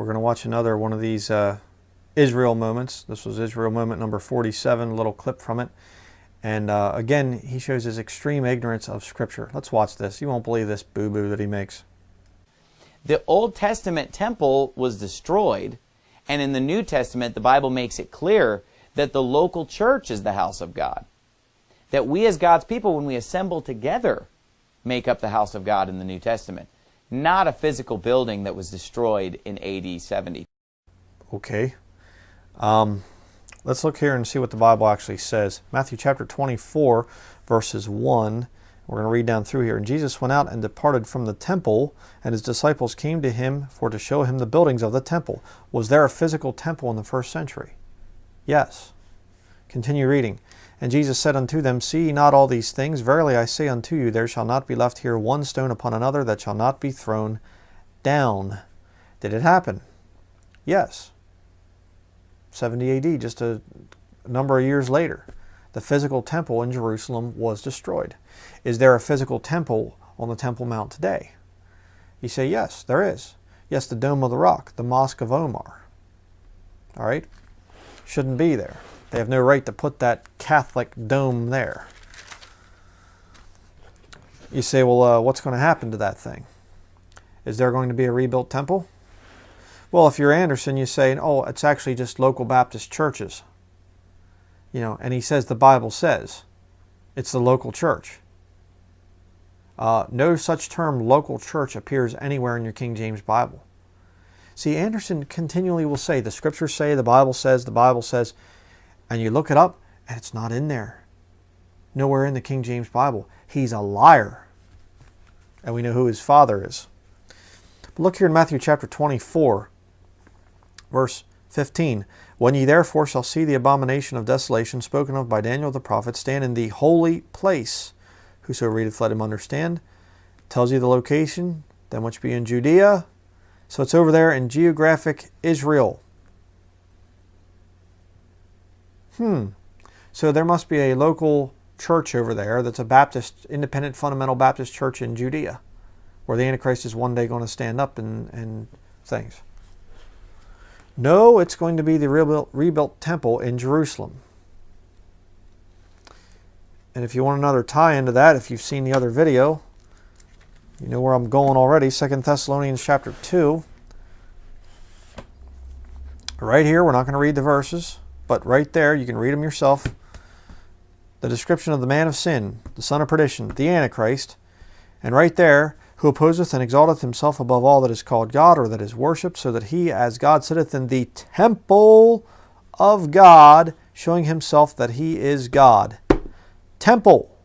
we're going to watch another one of these Israel moments. This was Israel moment number 47, a little clip from it. And again, he shows his extreme ignorance of Scripture. Let's watch this. You won't believe this boo-boo that he makes. The Old Testament temple was destroyed, and in the New Testament, the Bible makes it clear that the local church is the house of God. That we as God's people, when we assemble together, make up the house of God in the New Testament. Not a physical building that was destroyed in AD 70. Okay. Let's look here and see what the Bible actually says. Matthew chapter 24, verses 1. We're going to read down through here. And Jesus went out and departed from the temple, and his disciples came to him for to show him the buildings of the temple. Was there a physical temple in the first century? Yes. Continue reading. And Jesus said unto them, See ye not all these things? Verily I say unto you, there shall not be left here one stone upon another that shall not be thrown down. Did it happen? Yes. 70 AD, just a number of years later. The physical temple in Jerusalem was destroyed. Is there a physical temple on the Temple Mount today? You say, yes, there is. Yes, the Dome of the Rock, the Mosque of Omar. All right? Shouldn't be there. They have no right to put that Catholic dome there. You say, well, what's going to happen to that thing? Is there going to be a rebuilt temple? Well, if you're Anderson, you say, oh, it's actually just local Baptist churches. You know, and he says the Bible says it's the local church. No such term local church appears anywhere in your King James Bible. See, Anderson continually will say, the scriptures say, the Bible says, and you look it up, and it's not in there. Nowhere in the King James Bible. He's a liar. And we know who his father is. But look here in Matthew chapter 24, verse 15. When ye therefore shall see the abomination of desolation spoken of by Daniel the prophet stand in the holy place, whoso readeth let him understand. Tells you the location, them which be in Judea. So it's over there in geographic Israel. So there must be a local church over there that's a Baptist, independent fundamental Baptist church in Judea, where the Antichrist is one day going to stand up and things. No, it's going to be the rebuilt temple in Jerusalem. And if you want another tie into that, if you've seen the other video, you know where I'm going already. 2 Thessalonians chapter 2. Right here, we're not going to read the verses, but right there, you can read them yourself. The description of the man of sin, the son of perdition, the Antichrist. And right there, who opposeth and exalteth himself above all that is called God or that is worshipped, so that he as God sitteth in the temple of God, showing himself that he is God. Temple.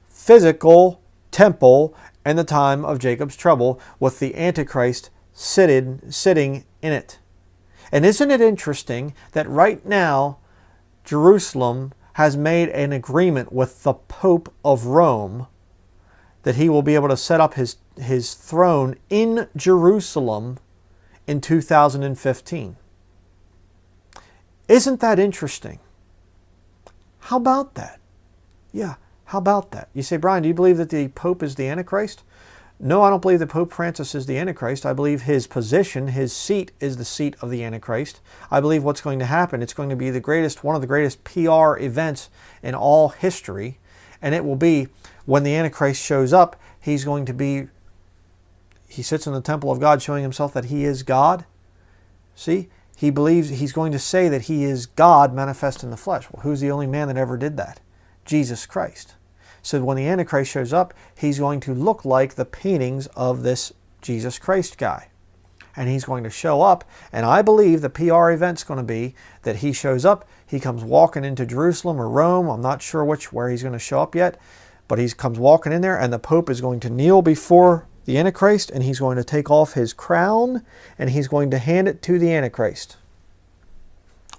Physical temple in the time of Jacob's trouble with the Antichrist sitting in it. And isn't it interesting that right now Jerusalem has made an agreement with the Pope of Rome that he will be able to set up his throne in Jerusalem in 2015. Isn't that interesting? How about that? Yeah, how about that? You say, Brian, do you believe that the Pope is the Antichrist? No, I don't believe that Pope Francis is the Antichrist. I believe his position, his seat, is the seat of the Antichrist. I believe what's going to happen, it's going to be one of the greatest PR events in all history. And it will be when the Antichrist shows up, he sits in the temple of God showing himself that he is God. See, he believes he's going to say that he is God manifest in the flesh. Well, who's the only man that ever did that? Jesus Christ. So when the Antichrist shows up, he's going to look like the paintings of this Jesus Christ guy. And he's going to show up, and I believe the PR event's going to be that he shows up, he comes walking into Jerusalem or Rome, I'm not sure where he's going to show up yet, but he comes walking in there, and the Pope is going to kneel before the Antichrist, and he's going to take off his crown, and he's going to hand it to the Antichrist.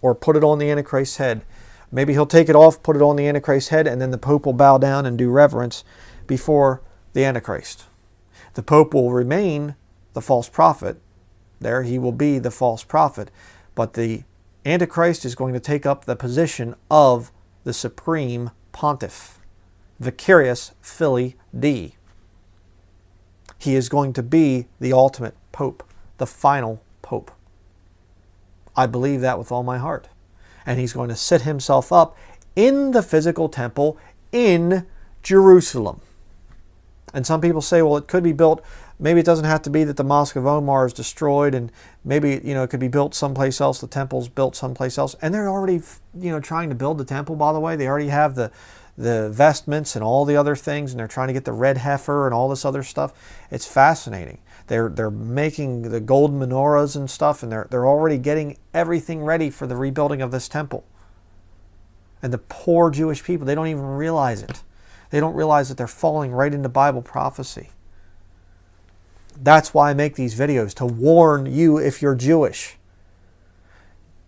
Or put it on the Antichrist's head. Maybe he'll take it off, put it on the Antichrist's head, and then the Pope will bow down and do reverence before the Antichrist. The Pope will remain the false prophet. There, he will be the false prophet. But the Antichrist is going to take up the position of the supreme pontiff, Vicarius Filii Dei. He is going to be the ultimate Pope, the final Pope. I believe that with all my heart. And he's going to set himself up in the physical temple in Jerusalem. And some people say, well, it could be built, maybe it doesn't have to be that the Mosque of Omar is destroyed, and maybe, it could be built someplace else, the temple's built someplace else. And they're already, trying to build the temple, by the way. They already have the vestments and all the other things, and they're trying to get the red heifer and all this other stuff. It's fascinating. They're making the golden menorahs and stuff, and they're already getting everything ready for the rebuilding of this temple. And the poor Jewish people, they don't even realize it. They don't realize that they're falling right into Bible prophecy. That's why I make these videos, to warn you if you're Jewish.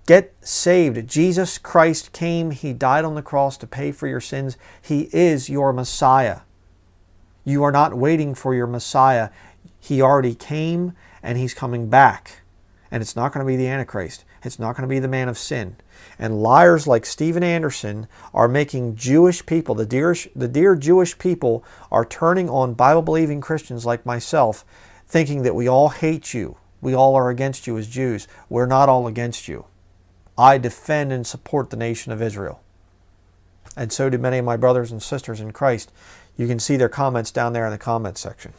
Get saved. Jesus Christ came. He died on the cross to pay for your sins. He is your Messiah. You are not waiting for your Messiah. He already came, and He's coming back. And it's not going to be the Antichrist. It's not going to be the man of sin. And liars like Steven Anderson are making Jewish people, the dear Jewish people, are turning on Bible-believing Christians like myself, thinking that we all hate you. We all are against you as Jews. We're not all against you. I defend and support the nation of Israel. And so do many of my brothers and sisters in Christ. You can see their comments down there in the comments section.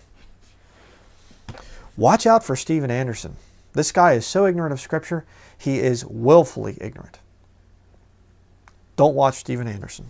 Watch out for Steven Anderson. This guy is so ignorant of Scripture, he is willfully ignorant. Don't watch Steven Anderson.